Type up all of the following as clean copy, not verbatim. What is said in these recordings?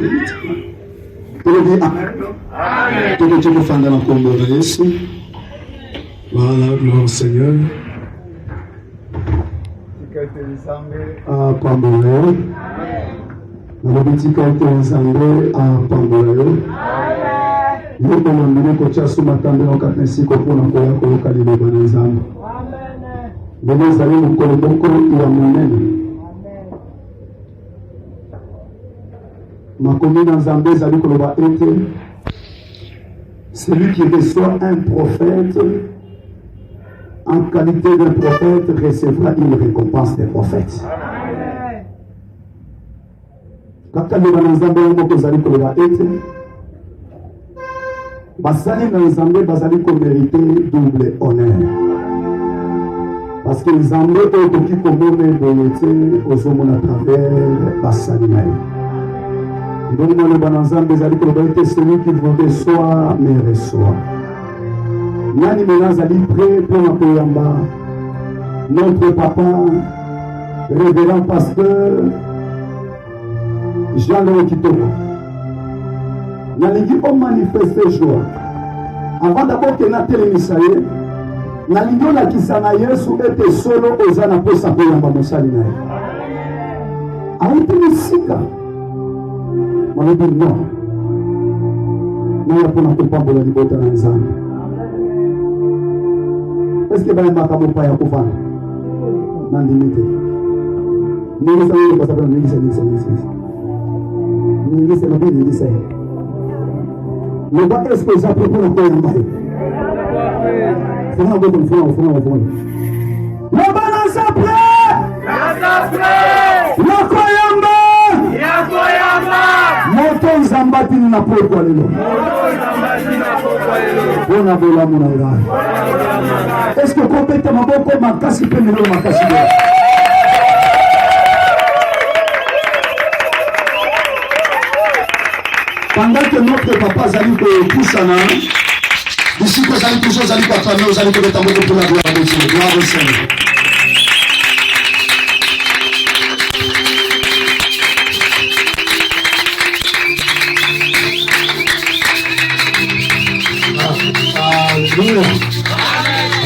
Jésus-Christ. Pour le dire Amen. Tout le monde fait dans la combo de Jésus. Voilà, gloire au Seigneur. À Pambola. Dans le petit quartier ensemble à Pambola. Nous avons kocha suma tambe na kapesi ko pona ko ya ko kalile bana nzambe. Amen. Nous allons nous koloboko ya monene. Ma commune nzambe zali koloba ete celui qui reçoit un prophète en qualité de prophète recevra une récompense des prophètes. Amen. Kaka le bana nzambe ngoko zali koloba ete basali na nzambe bazali ko mériter double honneur parce que nzambe okoki komona boyete ozomona travers basali na ye. Donc le bana nzambe zali ko ete celui qui vous reçoit me reçoit. Nani mena zali prêt pour la koyamba notre papa révérend pasteur Jean-Léon Kitoko. Nalingi on manifester joie. Avant d'abord que na telemisa ye, nalingi on akisa na Yesu ete solo ozana posa koyamba mosali na ye. Aite misika. On dit non. Nous avons pas pour la liberté dans les âmes. Est-ce que vous avez un macabo pas à faire? Non, limité. Nous savons pas ça pour nous, le bas est-ce que j'apprends pour le faire? C'est un peu comme ça, on fait. Le balance après! Le koyamba! Moto nzambati na pokwa lelo. Bona bola mona. Est-ce que compétent maboko makasi pe melo makasi? Pendant que notre papa Zali Poussana, ici que Zali toujours Zali Patano, Zali pour la gloire de Dieu. Gloire au Seigneur. Alléluia.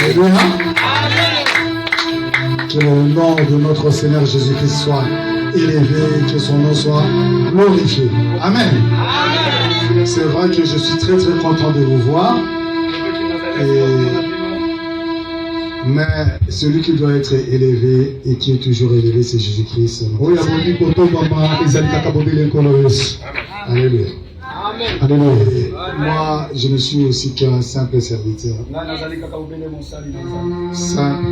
Alléluia. Que le nom de notre Seigneur Jésus-Christ soit élevé, que son nom soit glorifié. Amen. C'est vrai que je suis très très content de vous voir. Mais celui qui doit être élevé et qui est toujours élevé, c'est Jésus-Christ. Alléluia. Alléluia. Moi, je ne suis aussi qu'un simple serviteur. Simple.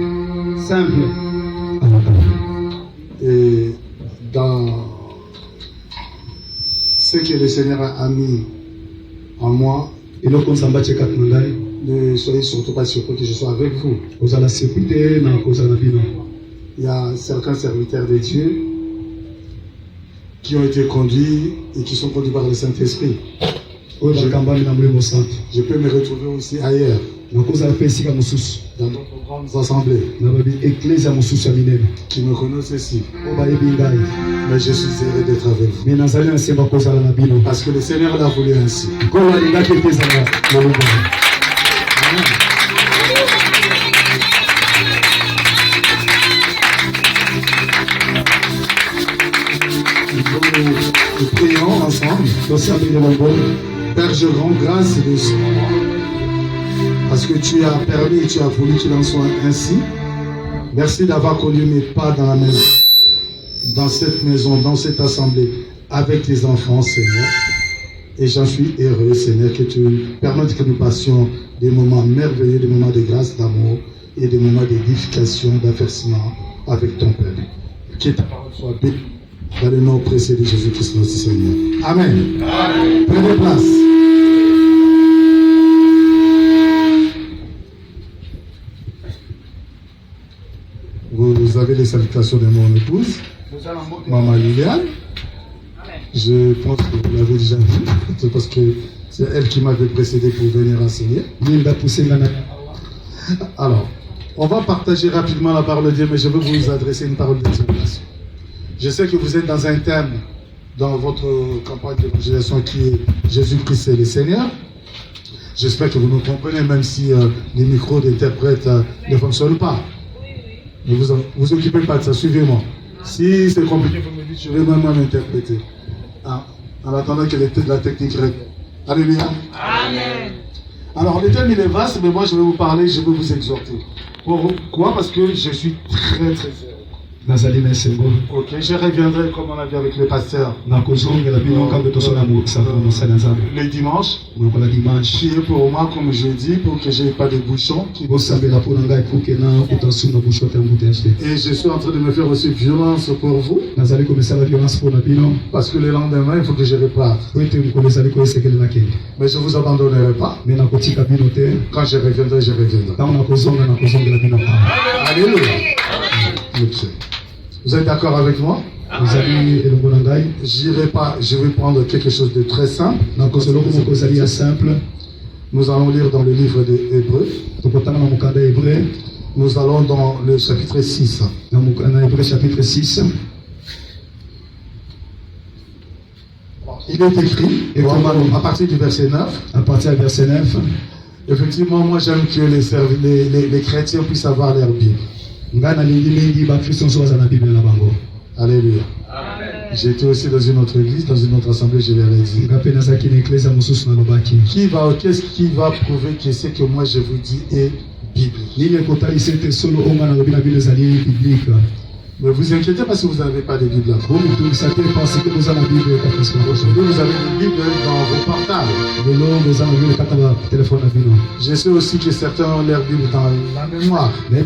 Et dans ce que le Seigneur a mis en moi, ne soyez surtout pas surpris que je sois avec vous. Il y a certains serviteurs de Dieu qui ont été conduits et qui sont conduits par le Saint-Esprit. Je peux me retrouver aussi ailleurs, dans d'autres grandes assemblées qui me connaissent ici. Mais je suis heureux d'être avec vous. Parce que le Seigneur l'a voulu ainsi. Nous prions ensemble. Père, je rends grâce de ce moment parce que tu as permis et tu as voulu qu'il en soit ainsi. Merci d'avoir conduit mes pas dans la maison, dans cette maison, dans cette assemblée, avec tes enfants, Seigneur. Et j'en suis heureux, Seigneur, que tu permettes que nous passions des moments merveilleux, des moments de grâce, d'amour et des moments d'édification, d'affermissement avec ton peuple. Que ta parole soit bénie. Dans le nom précieux de Jésus-Christ, notre Seigneur. Amen. Amen. Prenez place. Vous avez les salutations de mon épouse, Maman Liliane. Je pense que vous l'avez déjà vu, c'est parce que c'est elle qui m'avait précédé pour venir enseigner. Alors, on va partager rapidement la parole de Dieu, mais je veux vous adresser une parole d'inspiration. Je sais que vous êtes dans un thème dans votre campagne d'évangélisation qui est Jésus-Christ est le Seigneur. J'espère que vous nous comprenez, même si les micros d'interprètes ne fonctionnent pas. Ne vous occupez pas de ça, suivez-moi. Si c'est compliqué, vous me dites, je vais même m'interpréter. En attendant que la technique règle. Alléluia. Amen. Alors, le thème il est vaste, mais moi je vais vous parler, je vais vous exhorter. Pourquoi? Parce que je suis très très heureux. Ok, je reviendrai comme on a dit avec le pasteur. Le dimanche, priez pour moi comme je dis, pour que je n'ai pas de bouchons. Et je suis en train de me faire aussi violence pour vous. Parce que le lendemain, il faut que je répare. Mais je ne vous abandonnerai pas. Quand je reviendrai, je reviendrai. Alléluia. Okay. Vous êtes d'accord avec moi? J'irai pas, je vais prendre quelque chose de très simple. Nous allons lire dans le livre des Hébreux. Nous allons dans le chapitre 6. Il est écrit, à partir du verset 9. Effectivement, moi j'aime que les chrétiens puissent avoir leur Bible. Alléluia. J'étais aussi dans une autre église, dans une autre assemblée, je leur ai dit. Qu'est-ce qui va prouver que ce que moi je vous dis est biblique? Ne vous inquiétez pas si vous n'avez pas de Bible là. Aujourd'hui, vous avez une Bible dans vos portables. Je sais aussi que certains ont leur Bible dans la mémoire. Mais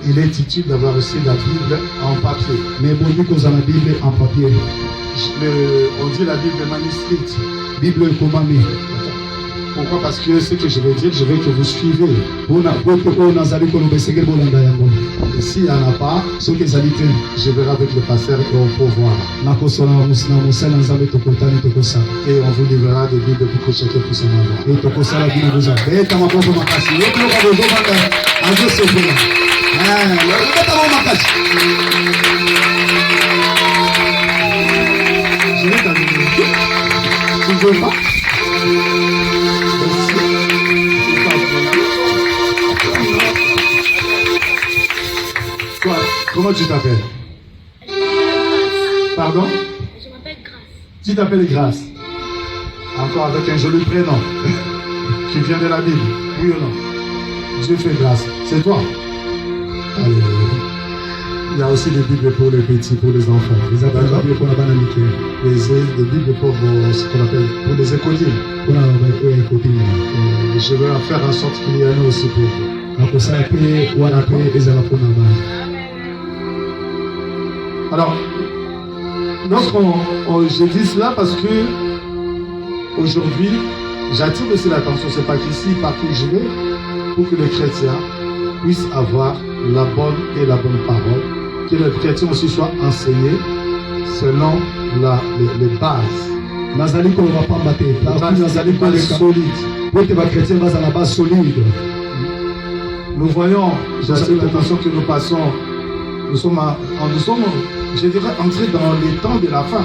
il est utile d'avoir aussi la Bible en papier. On dit la Bible manuscrite. Pourquoi? Parce que ce que je vais dire, je veux que vous suivez. Et s'il n'y en a pas, je verrai avec le pasteur et on peut voir. Et on vous livrera des Bibles pour que chacun puisse en avoir. Je vais t'amener. Tu ne veux pas? Comment tu t'appelles? Pardon? Je m'appelle Grâce. Tu t'appelles Grâce. Encore avec un joli prénom. Tu viens de la Bible. Oui ou non? Dieu fait grâce. C'est toi? Allez. Il y a aussi des Bibles pour les petits, pour les enfants. Les Bibles pour ce qu'on appelle pour les écoliers. Je vais en faire en sorte qu'il y en ait aussi pour vous. Alors, je dis cela parce que aujourd'hui, j'attire aussi l'attention, c'est pas qu'ici, partout où je vais, pour que les chrétiens puissent avoir la bonne et la bonne parole, que les chrétiens aussi soient enseignés selon les bases. Nous voyons, j'attire l'attention que nous passons, nous sommes, je dirais, entrés dans les temps de la fin.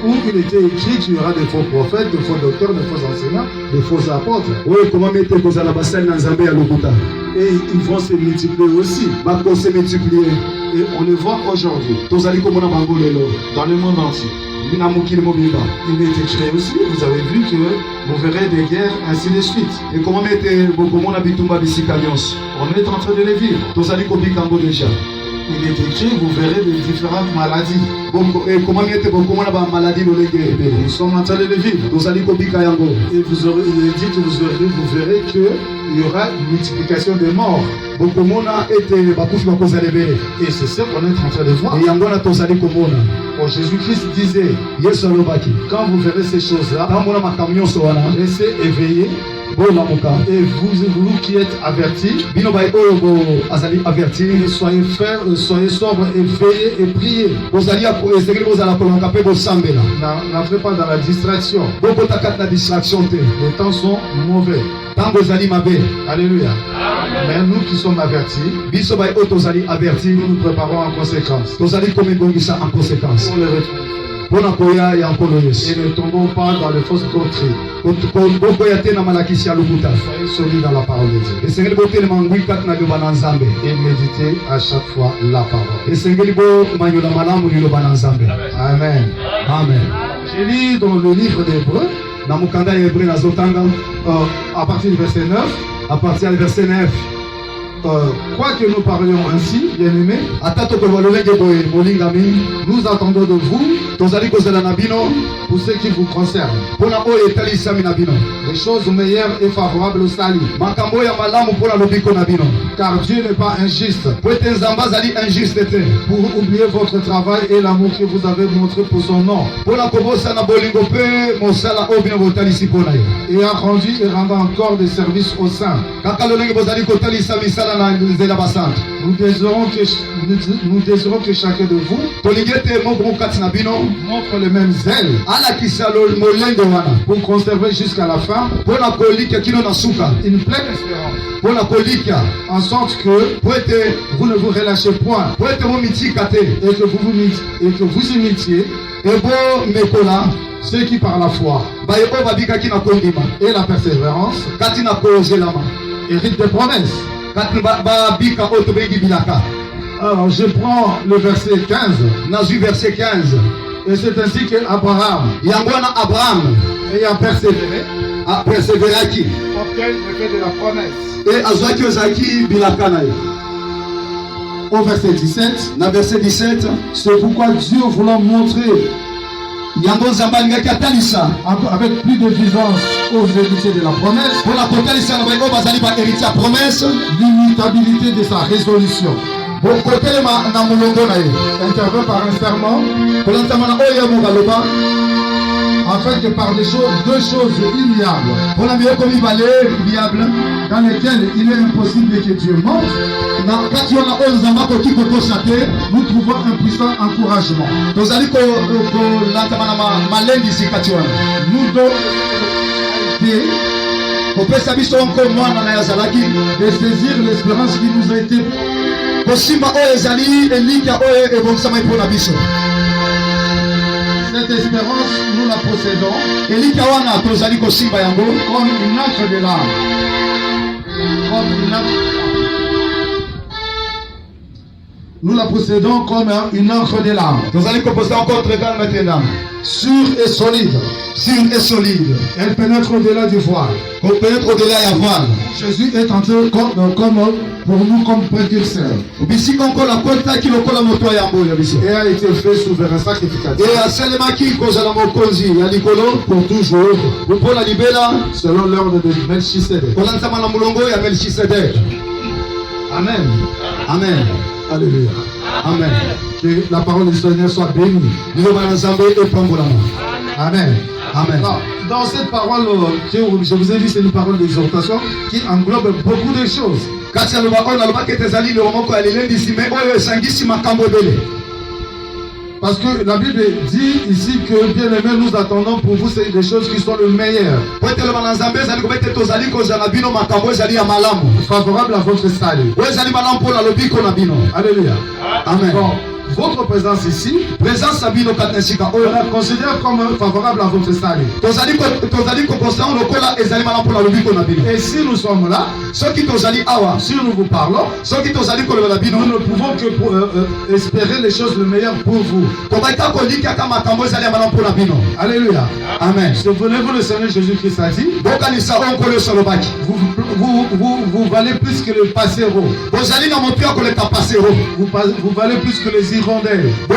Où il était écrit qu'il y aura des faux prophètes, des faux docteurs, des faux enseignants, des faux apôtres. Et ils vont se multiplier aussi. Et on le voit aujourd'hui dans le monde entier. Il est écrit aussi, vous avez vu que vous verrez des guerres, ainsi de suite. Et comment on est en train de les vivre. Il est écrit, vous verrez des différentes maladies. Nous sommes en train de les vivre. Et il dit que vous verrez qu'il y aura une multiplication des morts. Et c'est ce qu'on est en train de voir. Jésus-Christ disait, quand vous verrez ces choses-là, restez éveillés. Et vous qui êtes avertis, soyez sobres et veillez et priez. N'entrez pas dans la distraction. Les temps sont mauvais. Alléluia. Mais nous qui sommes avertis, nous nous préparons en conséquence. Pour les retrouver. Et ne tombons pas dans les fausses doctrines. Soyez solides dans la parole de Dieu. Et méditez à chaque fois la parole. Amen. Amen. J'ai lu dans le livre d'Hébreux, à partir du verset 9, quoi que nous parlions ainsi, bien-aimés, nous attendons de vous, pour ce qui vous concerne, des choses meilleures et favorables au salut. Car Dieu n'est pas injuste pour oublier votre travail et l'amour que vous avez montré pour son nom, et a rendu et rendant encore des services aux saints. Nous désirons que chacun de vous montre le même zèle pour conserver jusqu'à la fin une pleine espérance, en sorte que vous ne vous relâchez point et que vous imitiez ceux qui par la foi et la persévérance héritent des promesses. Alors je prends le verset 15. Et c'est ainsi qu'Abraham ayant persévéré obtient l'effet de la promesse. Au verset 17, c'est pourquoi Dieu voulant montrer avec plus de vigilance aux héritiers de la promesse, l'immutabilité de sa résolution, intervient par un serment, afin que par deux choses immuables, dans lesquelles il est impossible que Dieu monte, nous trouvons un puissant encouragement. Nous devons de saisir l'espérance qui nous a été. Cette espérance, nous la possédons comme une encre de l'âme. Nous la possédons comme une encre de l'âme. Sûre et solide. Elle pénètre au-delà du voile. Jésus est entré pour nous comme précurseur. Et a été fait souverain sacrificateur. Pour toujours. Selon l'ordre de Melchisedec. Amen. Alléluia. Amen. Que la parole du Seigneur soit bénie. Amen. Dans cette parole que je vous ai dit, c'est une parole d'exhortation qui englobe beaucoup de choses. Parce que la Bible dit ici que bien aimé, nous attendons pour vous des choses qui sont le meilleur. Favorable à votre salut. Alléluia. Amen. Bon, votre présence ici, on la considère comme favorable à votre salut. Et si nous sommes là, si nous vous parlons, nous ne pouvons que espérer les choses le meilleur pour vous. Alléluia. Amen. Souvenez-vous, le Seigneur Jésus-Christ a dit, vous valez plus que le passereau. Vous valez plus que les hirondelles. Vous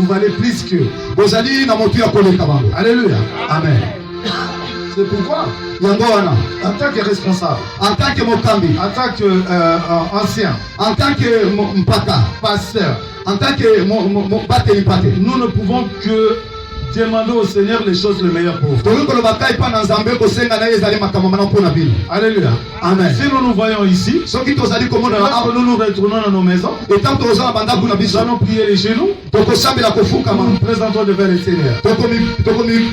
valez plus que. Alléluia. Amen. C'est pourquoi, en tant que responsable, en tant que mokambi, en tant que ancien, en tant que mpaka, pasteur, en tant que nous ne pouvons que demandez au Seigneur les choses les meilleures pour vous. Alléluia. Amen. Si nous nous voyons ici, Soki tozali komona lorsque na nous nous retournons dans nos maisons, et tant tozala bandaku na nous biso allons prier les genoux. tokosambela kofukama Nous nous présentons devant le Seigneur. tokomi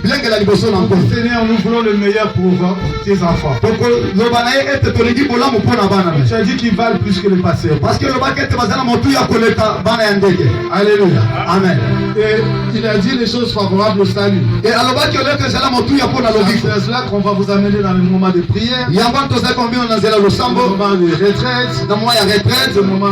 bilengela liboso na nkolo Seigneur, nous voulons le meilleur pour tes enfants. tokoloba na ye ete tolingi bolamu mpo na bana Tu as dit qu'ils valent plus que les passeurs. parce que lobaki ete baza na motu ya koleka bana ya ndenge. Alléluia. Amen. Et il a dit les choses favorables au salut. Et alobaki oleka ezala motu ya mpo na lobiko C'est cela qu'on va vous amener dans le moment de prière, yango wana tozali kombino na nzela le losambo moment de retraite, na moment ya retraite le moment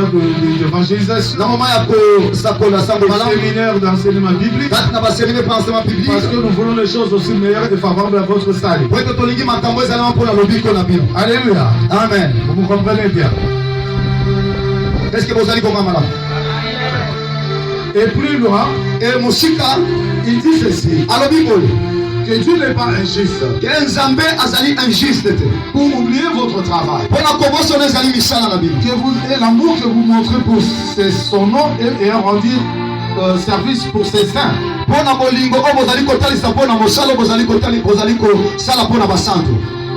d'évangélisation, na moment ya kosakola sango le malamu séminaire d'enseignement biblique, kati na baséminaire mpo na enseignement parce biblique que nous voulons les choses aussi meilleures et favorables à votre salut. po ete tolingi makambo ezalama mpo na lobiko na bino. Alléluia. Amen. Vous me comprenez bien. Est-ce que bozali konga malamu? Et plus loin, E mosika il dit ceci, alobi boye que Dieu n'est pas injuste ke nzambe azali injuste te pour oublier votre travail. mpo na kobosana ezali misala na bino Que vous, et l'amour que vous montrez pour son nom et rendu service pour ses saints. mpo na bolingo oyo bozali kotalisa mpo na mosala oyo bozali kosala mpo na basantu.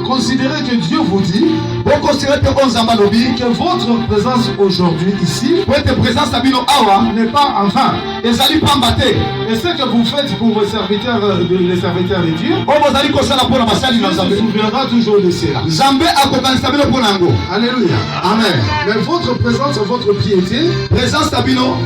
Considérez que Dieu vous dit bokosira te oyo nzambe alobi que votre présence aujourd'hui ici po ete présence na bino awa n'est pas en vain. ezali pamba te Et ce que vous faites pour vos serviteurs, les serviteurs de Dieu, oyo bozali kosala mpo na basali Dieu na se nzambe souviendra toujours de cela. nzambe akokanisa bino mpo na yango. Alléluia. Amen. Mais votre présence, votre piété, présence na bino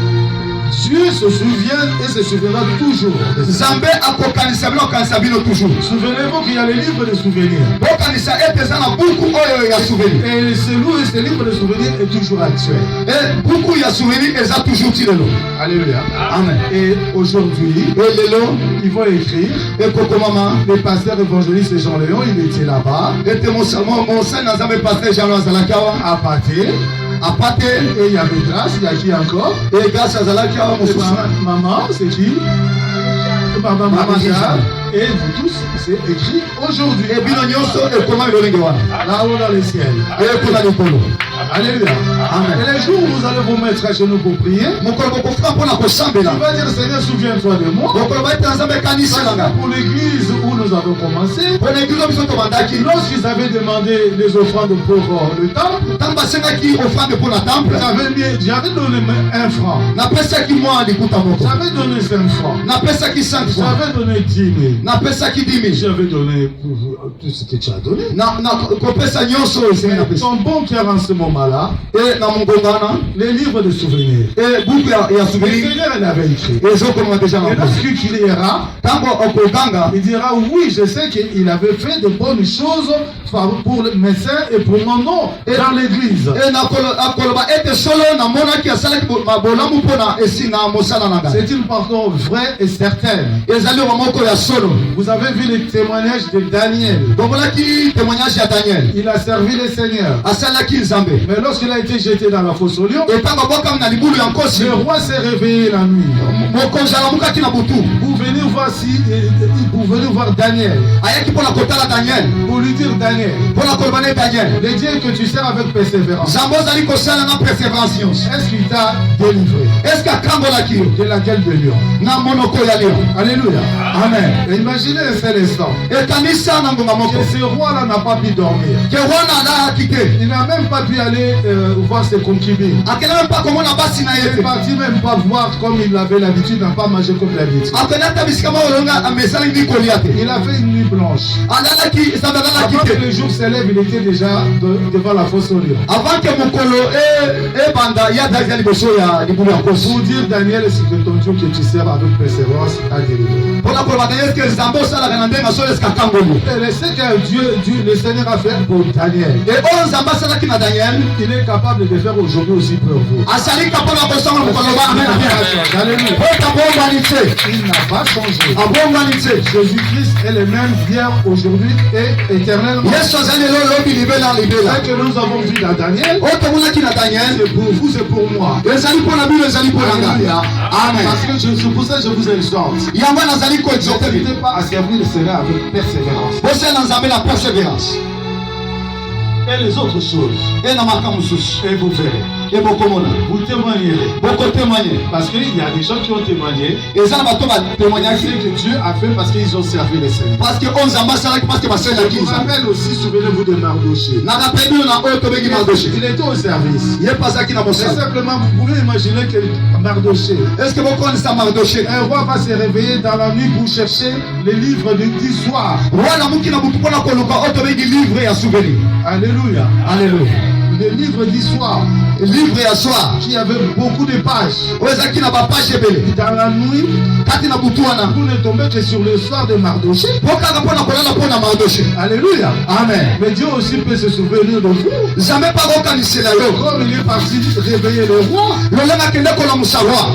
Dieu se souvient et se souviendra toujours de cela. nzambe akokanisa bino akokanisa bino toujours. Souvenez-vous qu'il y a les livres de souvenirs. bokanisa ete eza na buku oyo ya souvenir Et ce livre de souvenirs est toujours actuel. e buku ya souvenir eza toujours ti lelo. Alléluia. Amen. Et aujourd'hui, e lelo ils vont écrire. ekokomama Le pasteur évangéliste Jean Léon, il était là-bas, ete mosali na nzambe paster jean azalaki awa à Pâté. apate Et il y avait Grâce, il y a qui encore? e grâce azalaki awa Et mosusu maman, c'est qui? Maman Maria. Et vous tous, c'est écrit aujourd'hui. e bino nyonso ekomami lolenge wana Là-haut dans les ciels. ekona likolo. Alléluia. Amen. Et les jours où vous allez vous mettre à genoux pour prier, mokolo bokofika mpo na tu kosambela vas dire Seigneur, souviens-toi de moi. mokolo baete na nzambe ekanisi na ngai Pour l'église où nous avons commencé, mpo na eglize biso tobandaki lorsqu'ils avaient demandé les offrandes pour le temple, ntango basengaki ofrande mpo na temple j'avais donné 1 franc, napesaki mwa likuta moko j'avais donné 5 francs, napesaki 5 francs j'avais donné 10 000, napesaki 10 000 j'avais donné tout ce que tu as donné. na kopesa nyonso oyo esengi napesa Ton bon cœur en ce moment-là, e na mongongo wana les livres de souvenirs. e buku ya Le souvenir Seigneur, il avait écrit. ezokomama deja na Et moko lorsqu'il criera, ntango okoganga il dira oui, je sais qu'il avait fait de bonnes choses pour mes saints et pour mon nom dans l'église. e akoloba ete solo namonaki asalaki bolamu mpo na esi na mosala na ngai C'est une pardon vraie et certaine. ezali oyo moko ya solo. Vous avez vu le témoignage de Daniel. tomolaki témoignage ya daniel Il a servi le Seigneur. asalaki nzambe Mais lorsqu'il a été jeté dans la fosse au lion, etango abwakami na libulu ya nkosi le roi s'est réveillé la nuit mokonzi alamukaki na butu pour venir voir Daniel, ayaki mpo na kotala daniel pour lui dire Daniel, mpo na koloba ne daniel le Dieu que tu sers avec persévérance, nzambe ozali kosala na persévérance nyonso est-ce qu'il t'a délivré eske akambolaki yo de laquelle de lion? na monoko ya lion. Alléluia. Amen. Et imaginez un seul instant ekanisa na ngonga moko que ce roi-là n'a pas pu dormir. ke wana alayaki te Il n'a même pas pu aller voir ses concubines. akendaki mpa komona basi na ye Il te n'est parti même pas voir comme il avait l'habitude, n'a pas mangé comme d'habitude. akende ata bisika moko olonga amesalaki kolia te Il a fait une nuit blanche. alalaki nzambe alalaki Avant que te le jour s'élève, il était déjà devant la fosse au lion. avant ke mokolo ebanda ye azalaki liboso ya libulu ya nkosi Pour dire Daniel, c'est que ton Dieu que tu sers avec persévérance a délivré. mpona koloba daniel eske nzambe osalaka na ndenge solo eske akangoli Et ce que le Seigneur a fait pour Daniel, e oyo nzambe asalaki na daniel il est capable de faire aujourd'hui aussi pour vous. asali kapona kosanga mokoloba amen Alléluia. po abongwani te Il n'a pas changé. abongwani te Jésus-Christ est le même hier, aujourd'hui et éternellement. yesu azali lelo lobi libela libela Ce que nous avons vu dans Daniel, oyo tomonaki na daniel c'est pour vous, c'est pour moi. ezali mpona bino ezali mpona ngai Alléluia. amen Parce que c'est pour ça que je vous exhorte. yango nazali koexorte N'hésitez pas à servir le Seigneur avec persévérance. bosala nzambe na persévérance Et les autres choses, e na makambo mosusu et vous verrez. et bokomona. Vous témoignez. Beaucoup témoigner. Parce qu'il y a des gens qui ont témoigné. Et ça va tomber témoignage. C'est que Dieu a fait parce qu'ils ont servi les Seigneurs. Parce que on s'en va ça parce que ma sœur Je vous rappelle aussi, souvenez-vous de Mardoché. n'a pas perdu na auto begi Mardoché. Il était au service. Il est pas ça qui n'a pas Mais ça. simplement, vous pouvez imaginer que Mardoché, Est-ce que vous connaissez ça Mardoché? un roi va se réveiller dans la nuit pour chercher les livres du d'histoire. Roi na muki na butu pona koluka auto begi livre ya souvenir. Alléluia. Alléluia. Les livres d'histoire Livre ya soir. qui avaient beaucoup de pages. Oza qui n'a pas page belé. Dans la nuit, Kati na butu wana. vous ne tombez que sur l'histoire de Mardoché. Poka ka pona kolala pona Mardoché. Alléluia. Amen. Mais Dieu aussi peut se souvenir de vous. Jamais pas okanisela yo. Comme il est parti réveiller le roi, Lolenga kende kola musawa.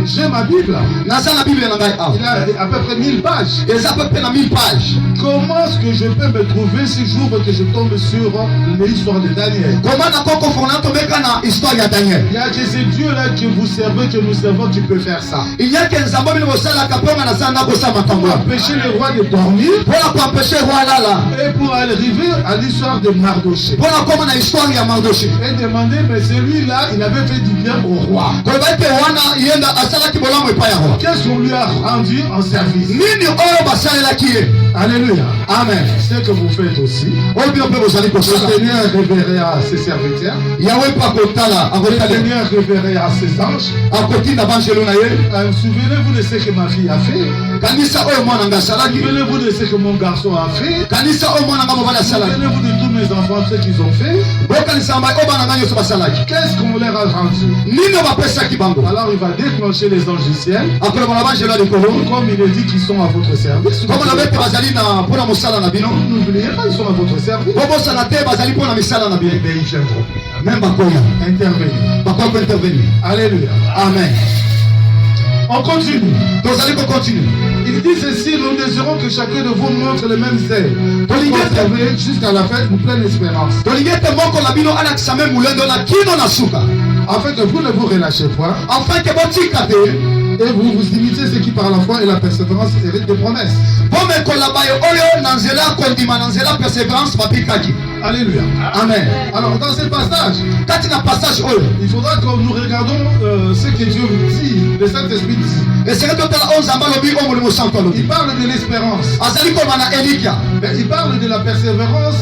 j'ai ma Bible. Naza na Bible na ngai Il a à peu près 1000 pages. Et ça peut être 1000 pages. Comment est-ce que je peux me trouver ce jour que je tombe sur l'histoire de Daniel? Comment na koko fona tomeka na histoire ya Daniel. Il y a que ce Dieu-là que vous servez, que nous servons, qui peut faire ça. Il y a que nzambo bino sala kaponga na sana ko sama Pour kambo. empêcher le roi de dormir Pour la empêcher roi lala. et pour arriver à l'histoire de Mardoché. Pour la comment na histoire ya Mardoché. Et demander, mais celui-là, il avait fait du bien au roi. Ko ba te wana yenda asala ki bolamo epa ya roi. Qu'est-ce qu'on lui a rendu en service? Nini oyo basalela ki ye. Alléluia. Amen. C'est ce que vous faites aussi. Oyo bino pe bozali Le kosala. Seigneur révéré à ses serviteurs. Yawe pa kotala Le akotala. Seigneur révéré à ses anges. Akotinda banjelo na ye. Souvenez-vous de ce que ma fille a fait. Kanisa oyo mwana nga salaki. Souvenez-vous de ce que mon garçon a fait. Kanisa oyo mwana nga mobala salaki. Souvenez-vous de tous mes enfants, ce qu'ils ont fait. Bokanisa mbai oyo bana nga nyonso basalaki. Qu'est-ce qu'on leur a rendu? Nini bapesaki bango. Alors il va déclencher les anges du ciel. akoloba na banjelo ya likolo. Comme il est dit qu'ils sont à votre service. Comme na bete bazali na mpona mosala na bino. N'oubliez pas, ils sont à votre service. Bobosana te bazali mpona misala na bino. Mais ils viendront Même bakoya. intervenir. Bakoya ko intervenir. Alléluia. Amen. On continue. Tozali kocontinue. Il dit ceci, nous désirons que chacun de vous montre le même zèle. Conservez jusqu'à la fin une pleine espérance. tolingi ete moko na bino alakisa me mulendo na kino na suka. Afin que vous ne vous relâchez pas. Afin ke botika te. Et vous vous imitez ceux qui par la foi et la persévérance héritent des promesses. bomekola bayo oyo na nzela kondima na nzela persévérance babikaki. Alléluia. Amen. Alors dans ce passage, kati na passage oyo il faudra que nous regardons ce que Dieu dit, le Saint-Esprit dit. esengeli totala oyo nzambe alobi oyo molimo santo alobi. Il parle de l'espérance. azali koloba na elikia. Mais il parle de la persévérance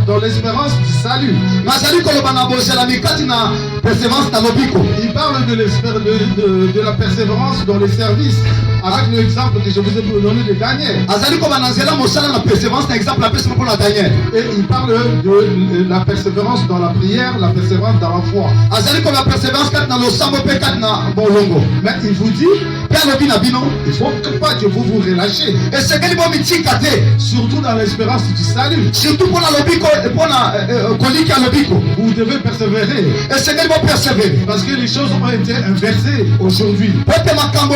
dans l'espérance du salut. nazali koloba na bozelami kati na persévérance na lobiko. Il parle de la persévérance dans les services. Avec l'exemple que je vous ai donné de Daniel. azali koloba na nzela mosala na persévérance na exemple apesi mpo na Daniel. Et il parle de la persévérance dans la prière, la persévérance dans la foi. azali koloba persévérance kati na losambo mpe kati na bolongo. Mais il vous dit, mpe alobi na bino il ne faut pas que vous vous relâchez. esengeli bomitika te. Surtout dans l'espérance du salut. surtout mpona lobiko mpona koliki ya lobiko. Vous devez persévérer. esengeli bopersévere. Parce que les choses ont été inversées aujourd'hui. po ete makambo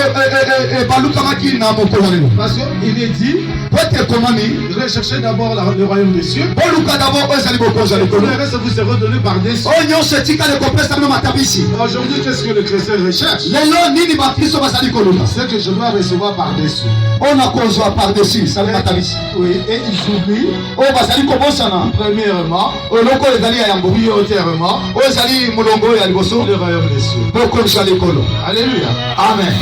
balukamaki na mokolo lelo. Parce qu'il est dit, po ete ekomami recherchez d'abord le royaume des cieux. boluka d'abord oyo ezali bokonzi ya Tout likolo. le reste vous sera donné par des cieux. oyo nyonso etikali kopesa bino matabisi. Aujourd'hui, qu'est-ce que le chrétien recherche? lelo nini bakristo bazali koluka. C'est que je dois recevoir par des cieux. oyo nakozwa par dessus sali matabisi. Oui, et ils oublient, oyo bazali kobosana premièrement, oyo eloko oyo ezali ya yambo prioritairement, oyo ezali molongo oyo ya liboso le royaume des cieux. bokonzi ya likolo. Alléluia. amen.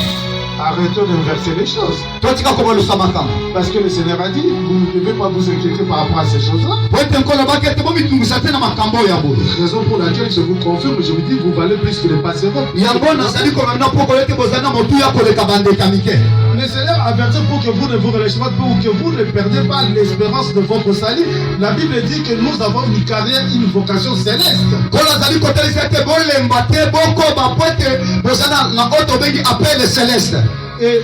Arrêtons d'inverser les choses. totika kobolusa makambo Parce que le Seigneur a dit, vous ne devez pas vous inquiéter par rapport à ces choses-là. po ete nkolobaki ete bomitungisa te na makambo oyo ya boye. Raison pour laquelle je vous confirme, je vous dis, vous valez plus que les passerons. yango nazali komamina mpo koyo ete bozali na motu ya koleka bandeka mike. Le Seigneur avertit pour que vous ne vous relâchez pas, pour que vous ne perdez pas l'espérance de votre salut. La Bible dit que nous avons une carrière, une vocation céleste. kolo azali kotalisa ete bolemba te bokoba po ete bozali na oyo tobengi appel céleste. Et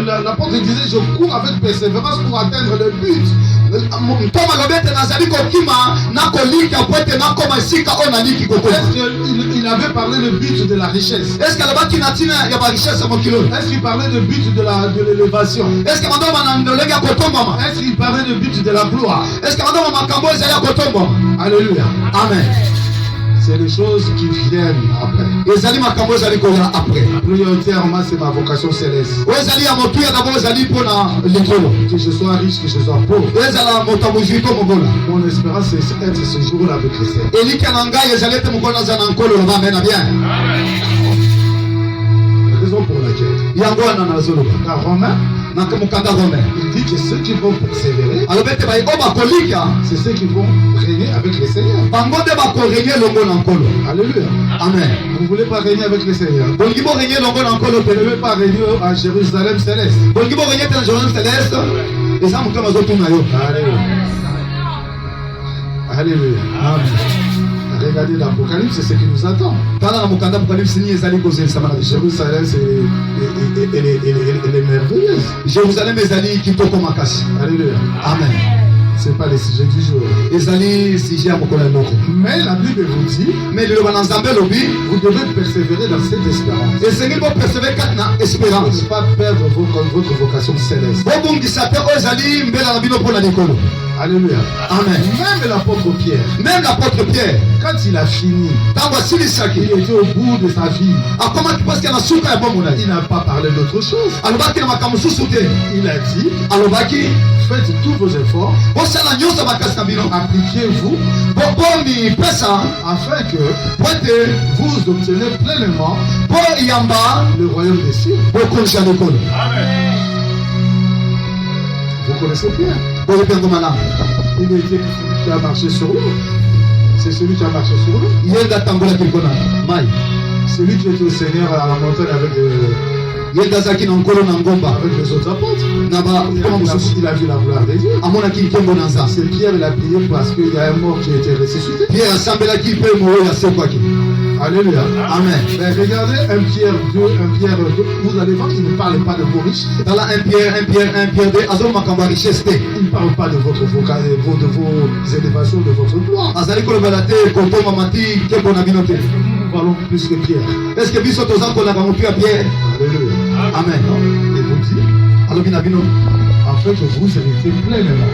l'apôtre disait, je cours avec persévérance pour atteindre le but. ntoma lobi ete nazali kokima na kolika po ete nakoma esika oyo naliki kokoma. Est-ce qu'il avait parlé le but de la richesse? est ce que alobaki na ntina ya barichesse ya mokili oyo. Est-ce qu'il parlait le but de l'élévation? est ce que mandoma na ndolenge ya kotombama. Est-ce qu'il parlait le but de la gloire? est ce que mandoma makambo ezali ya kotombama. Alléluia. amen. C'est les choses qui viennent après. ezali makambo ezali koya après. Prioritairement, c'est ma vocation céleste. oyo ezali ya motuya d'abord ezali mpona likolo. Que je sois riche, que je sois pauvre. ezala moto ya mozwi to mobola. Mon espérance, c'est être ce jour-là avec le Seigneur. elika na ngai ezali ete mokolo naza na nkolo loba amena bien. La raison pour laquelle, yango wana nazoloba dans Romains, na mokanda romain il dit que ceux qui vont persévérer, alobi ete bai oyo bakolika c'est ceux qui vont régner avec le Seigneur. bango nde bakorenie elongo na nkolo. Alléluia. amen. Vous ne voulez pas régner avec le Seigneur. bolingi borenie elongo na nkolo Vous ne pene. voulez pas régner à Jérusalem céleste. bolingi borenie te na jérusalem céleste eza moto bazotuna yo. Alléluia. Alléluia. amen. Regardez l'Apocalypse, c'est ce qui nous attend. tala na mokanda apocalypse nini ezali kozelisama na biso. Jérusalem, elle est merveilleuse. jérusalem ezali kitoko makasi. Alléluia. amen. Ce n'est pas le sujet du jour. ezali sujet ya mokolo ya loko. Mais la Bible vous dit, mais liloba na nzambe elobi vous devez persévérer dans cette espérance. esengi boperseve kati na Pour espérance. ne pas perdre votre vocation céleste. bobungisa te oyo ezali mbela na bino mpona likolo. Alléluia. amen. Même l'apôtre Pierre, même l'apôtre pierre quand il a fini, ntango asilisaki il était au bout de sa vie. akomaki mpasi na suka ya bomoi na ye. Il n'a pas parlé d'autre chose. alobaki na makambo mosusu te. Il a dit, alobaki faites tous vos efforts, bosala nyonso makasi na bino appliquez-vous, bomipesa afin que po ete vous obtenez pleinement po yamba le royaume des cieux. bokonzi ya likolo. Vous connaissez Pierre. boyebi yango malamu. Il était celui qui a marché sur l'eau. C'est celui qui a marché sur l'eau. ye nde atambolaki mpona mai. Celui qui était au Seigneur à la montagne ye nde azalaki na nkolo na ngomba avec les autres apôtres. na bakoma mosusu. Il a vu la gloire de Dieu. amonaki nkembo na nzambe. C'est Pierre, il a prié parce qu'il y a un mort qui a été ressuscité. pierre asambelaki mpe moyo asekwaki. Alléluia. amen. Mais regardez 1 Pierre 2, 1 Pierre 2. Vous allez voir qu'il ne parle pas de vos riches. tala 1 pierre 2 azo makambo ya richesse te. Il ne parle pas de votre vocation, de vos élévations, de votre gloire. azali kolobela te kotomama ti nkembo na bino te. Nous parlons plus que Pierre. est ce que biso toza kolaka motu ya pierre. Alléluia. amen. Et vous dit, alobi na bino afin que vous héritez pleinement.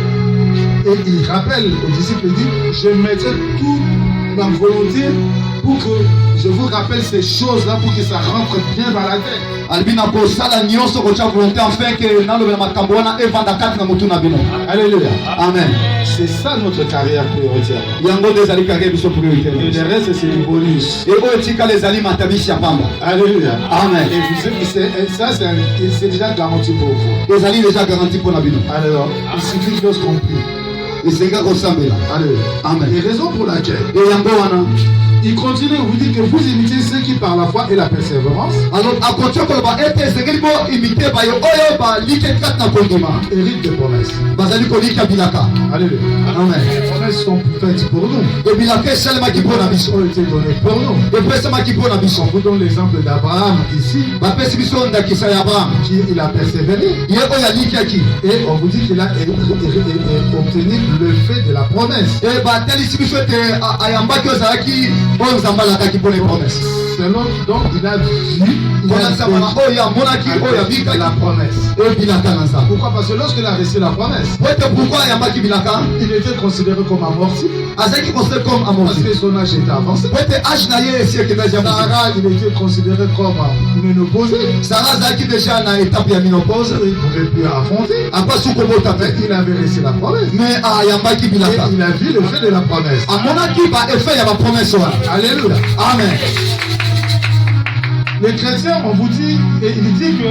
Et il rappelle aux disciples, il dit, je mettrai toute ma volonté pour que je vous rappelle ces choses-là, pour que ça rentre bien dans la tête. alobi na kosala nyonso kotya volonté afin ke nalobela makambo wana evanda kati na motu na bino. Alléluia. amen. C'est ça notre carrière prioritaire. yango nde ezali kaka biso priorité. Et le reste, c'est du bonus. e oyo etikala ezali matabishi ya pamba. Alléluia. amen. Et ça, c'est déjà garanti pour vous. ezali deja garanti mpona bino. Alors, il suffit lorsqu'on prie. esenga kosambela. Alléluia. amen. Et raison pour laquelle e yango wana il continue, vous dit que vous imitez ceux qui par la foi et la persévérance alors akontinue koloba ete esengeli bo imite bayo oyo baliki kati na kondima héritent des promesses. bazali kolika bilaka. Alléluia. amen. Les promesses sont faites pour nous. ebilaka esalemaki mpo na biso. Ont été données pour nous. epesamaki mpo na biso. On vous donne l'exemple d'Abraham ici, bapesi biso ndakisa ya abraham qui il a persévéré. ye oyo alikiaki. Et on vous dit qu'il a obtenu le fait de la promesse. e batalisi biso ete ayambaki oyo ezalaki oyo nzambe alakaki mpo na promese. Selon donc il a vu, il mpona a nzambe na oyo amonaki oyo la abikaki promesse. ebilaka na nzambe. Pourquoi? Parce que lorsqu'il a reçu la promesse, po ete pourkui ayambaki bilaka il était considéré comme amorti azalaki considéré comme parce amorti. que son âge était avancé. po ete age na ye esi ekendaki ya mosika. Sarah, il était considéré comme ménopausé. sara azalaki deja na étape ya minopause Il ne pouvait plus affronter. apasi kobota Mais te il avait reçu la promesse. mais ayambaki Et bilaka il a vu le fait de la promesse. amonaki baeffet ya bapromese wana. Alléluia. amen. Les chrétiens, on vous dit, et il dit que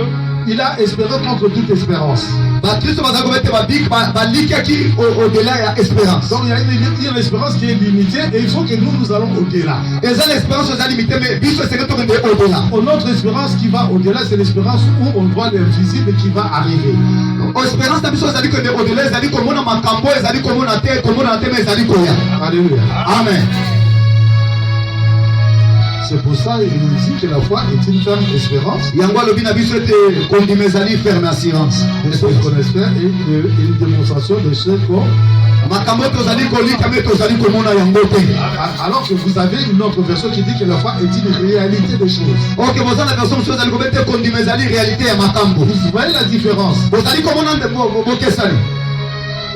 il a espéré contre toute espérance. bakristo bazali kobete babik balikaki au-delà ya espérance. Donc il y a une espérance qui est limitée et il faut que nous allons au-delà. eza na espérance eza limité mais biso esenge tokende au-delà. Notre espérance qui va au-delà, c'est l'espérance où on voit l'invisible qui va arriver. espérance na biso ezali kende au-delà ezali komona makambo ezali komona na te mais ezali koya. Alléluia. amen. C'est pour ça qu'il nous dit que la foi est une ferme espérance. yango alobi na biso ete kondima ezali ferme assurance. De ce qu'on espère et une démonstration de ce qu'on... makambo tozali kolika me tozali komona yango te. Alors que vous avez une autre version qui dit que la foi est une réalité des choses. ok boza na version mosusu ezali kobete kondima ezali réalité ya makambo. Vous voyez la différence? bozali komona nde bokesani.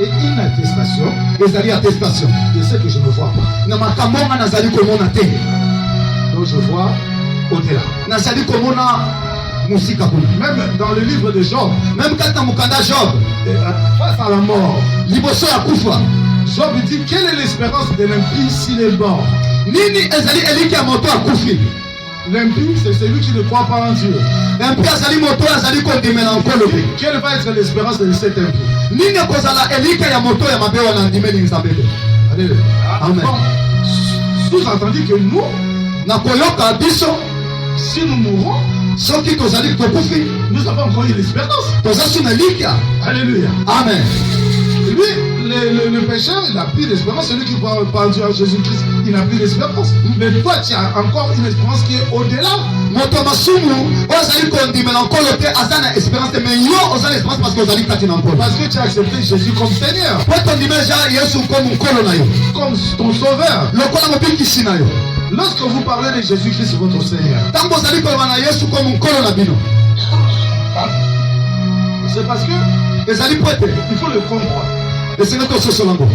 Et une attestation ezali attestation de ce que je ne vois pas. na makambo nga nazali komona te Donc je vois au-delà. nazali komona musika kuna. Même dans le livre de Job, Même kati na mokanda Job face à la mort, liboso ya kufa Job dit quelle est l'espérance de l'impie s'il est mort? nini ezali eliki ya moto akufi. L'impie, c'est celui qui ne croit pas en Dieu. mpe azali moto azali kondimela nkolo te. Quelle va être l'espérance de cet impie? nini ekozala elika ya moto ya mabe wana andimeli nzambe te. Alléluia. Amen. Bon, sous-entendu que nous, na koyoka biso si nous mourons, soki tozali tokufi nous avons encore une espérance. toza su na likia. Alléluia. Amen. Lui, le pécheur, il n'a plus d'espérance. Celui qui croit pas en Dieu, en Jésus-Christ, il n'a plus d'espérance. Mais toi, tu as encore une espérance qui est au-delà. moto masumu oyo azali kondimela nkolo te aza na espérance te mais yo oza na espérance parce que ozali kati na nkolo. Parce que tu as accepté Jésus comme Seigneur, po tondimela yesu komu nkolo na yo comme ton Sauveur. lokola mobikisi na yo. Lorsque vous parlez de Jésus-Christ, votre Seigneur, ntango ozali koloba na yesu komu nkolo na bino c'est parce que ezali po ete il faut le comprendre. esenge tososola ngo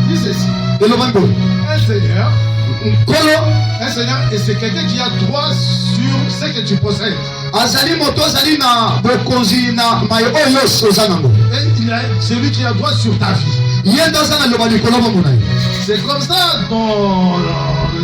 Il dit ceci. eloba ngo Un Seigneur, nkolo et c'est quelqu'un qui a droit sur ce que tu possèdes. azali moto azali na bokonzi na maye oyo nyonso oza nango. Et il a celui qui a droit sur ta vie. ye nde aza na loba likolo bongo na ye. C'est comme ça dans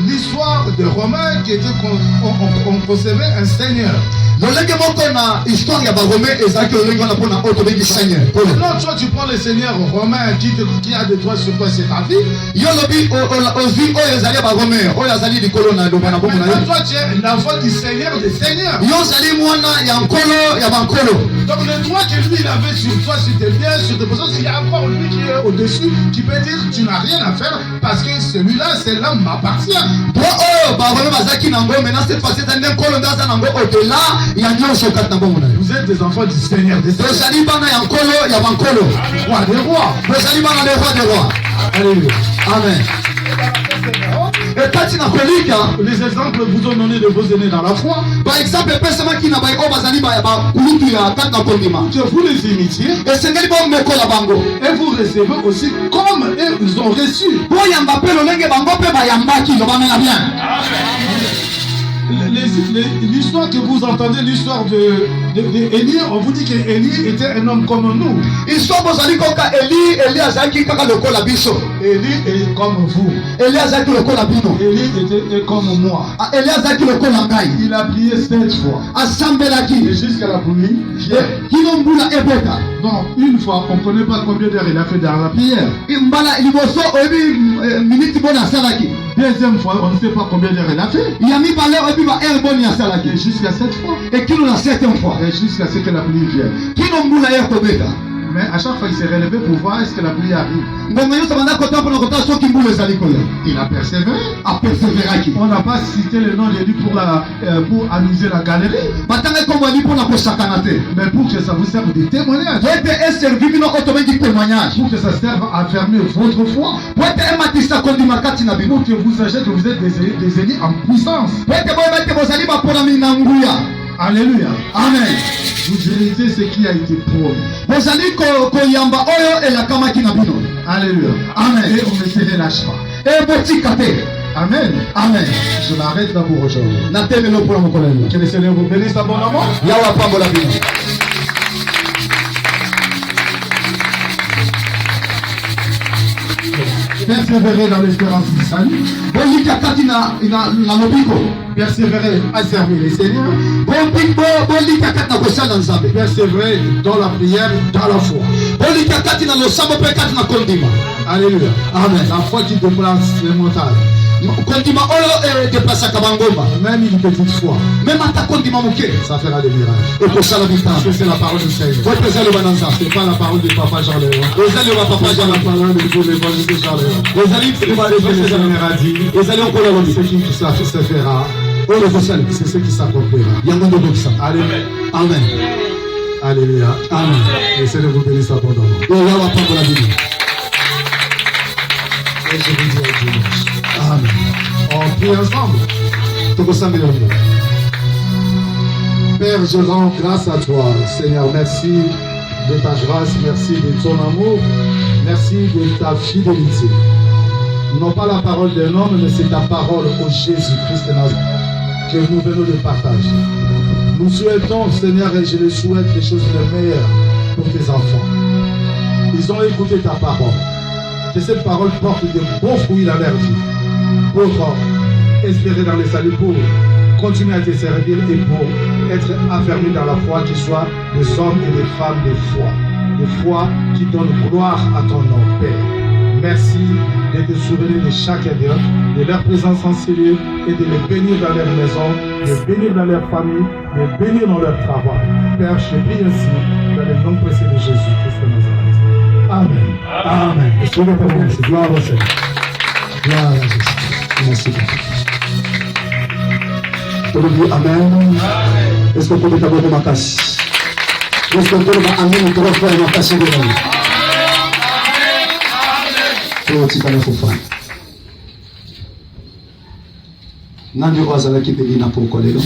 l'histoire des Romains qui était qu'on concevait un Seigneur. lolenge moko na histoire ya barome ezalaki lolenge wana mpona oyo tobengi seigneur. Non, toi tu prends le Seigneur romain qui a des droits sur toi, c'est ta vie. yo lobi ozwi oyo ezali ya barome oyo azali likolo na loba na bongo na Maintenant, ye. toi tu es l'enfant du Seigneur des Seigneurs. yo ozali mwana ya nkolo ya bankolo. Donc le droit que lui il avait sur toi, sur tes biens, sur tes possessions, il y a encore lui qui est au-dessus, qui peut dire tu n'as rien à faire parce que celui-là, c'est là m'appartient. po oyo barome bazalaki nango maintenant cette fois ezali nde nkolo nde aza nango odela ya nyonso kati na bongo na ye. Vous êtes des enfants du Seigneur des Seigneurs. tozali bana ya nkolo ya bankolo. Roi des rois. tozali bana de roi de roi. Alléluia. amen. ekati na kolika Les exemples vous ont donné de vos aînés dans la foi. baexemple epesamaki na bai oyo bazali bakulutu ya kati na kondima Que vous les imitiez esengeli bomekola bango et vous recevez aussi comme eux ils ont reçu. boyamba mpe lolenge bango mpe bayambaki lobamela bien. L'histoire que vous entendez, l'histoire de Élie, on vous dit qu'Élie était un homme comme nous. histoire bozali koka eli azalaki kaka lokola biso. Élie est comme vous. eli azalaki lokola bino. Élie était comme moi. eli azalaki lokola ngai. Il a prié 7 fois. asambelaki Et jusqu'à la pluie. kino mbula ebota. Donc, une fois, on ne connaît pas combien d'heures il a fait dans la prière. mbala liboso oyebi miniti boni asalaki. Deuxième fois, on ne sait pas combien d'heures il a fait. ya mibale oyebi ba heure boni asalaki. Et jusqu'à 7 fois. ekino na 7e fois. Et jusqu'à ce que la pluie vienne. kino mbula ye kobeta. Mais à chaque fois, il s'est relevé pour voir est-ce que la pluie arrive. ngonga nyonso banda kota mpona kota soki mbula ezali koya. Il a persévéré. aperseveraki. On n'a pas cité le nom de lui pour amuser la galerie, batanga kombo eli mpona kosakana te. mais pour que ça vous serve de témoignage. ete eservi bino oyo tobengi témoignage. Pour que ça serve à fermer votre foi. po ete ematisa kondima kati na bino. Pour que vous sachiez que vous êtes des ennemis en puissance. po ete boyeba ete bozali baponami na nguya. Alléluia. amen. Vous héritez ce qui a été promis. bozali koyamba oyo elakamaki na bino. Alléluia. amen. Et on ne se relâche pas. ebotika te. Amen. amen. Je m'arrête là pour aujourd'hui. natemelo mpona mokolo lelo. Que le Seigneur vous bénisse abondamment. yawe apambola bino. Persévérer dans l'espérance du salut. bolika kati na lobiko. Persévérer à servir les seigneurs. bolika kati na kosala nzambe. Persévérer dans la prière, dans la foi. bolika kati na losambo mpe kati na kondima. Alléluia. amen. La foi qui déplace les montagnes. kondima oyo edeplasaka bangomba. Même une petite foi, meme ata kondima moke ça fera des miracles. ekosala Parce bitambo. que c'est la parole du Seigneur. po ete eza loba na nzambe. C'est pas la parole de Papa Jean Léon. ezali loba papa C'est jean pas la la parole de l'évangile Jean Léon. ezali C'est pas ce que le Seigneur a dit. ezali okola lobi. Ce qui se fera, oyo ekosala c'est ce qui s'accomplira. yango nde ekokisa. Alléluia. amen. Alléluia. amen. Le Seigneur vous bénisse abondamment. oyo yawe apambola bino. Et je vous dis à dimanche. amen. On prie ensemble. tokosambela bino. Père, je rends grâce à toi. Seigneur, merci de ta grâce, merci de ton amour. Merci de ta fidélité. Non pas la parole d'un homme, mais c'est ta parole au Jésus-Christ de Nazareth que nous venons de partager. Nous souhaitons, Seigneur, et je le souhaite, les choses les meilleures pour tes enfants. Ils ont écouté ta parole. Que cette parole porte de beaux fruits dans leur vie. Pour espérer dans les saluts, pour continuer à te servir et pour être affermis dans la foi, qu'ils soient des hommes et des femmes de foi. De foi qui donnent gloire à ton nom, Père. Merci de te souvenir de chacun d'eux, de leur présence en cellule et de les bénir dans leur maison, de les bénir dans leur famille, de les bénir dans leur travail. Père, je prie ainsi dans le nom précieux de Jésus-Christ de Nazareth. Amen. Amen. Est-ce que vous pouvez merci. Gloire au Seigneur. Gloire à Jésus. Merci. Pour le dire Amen. Est-ce que vous pouvez t'abonner ma casse? Est-ce que vous pouvez m'amener trois fois ma casse de l'homme? Nani wazala kipeli na poko lelo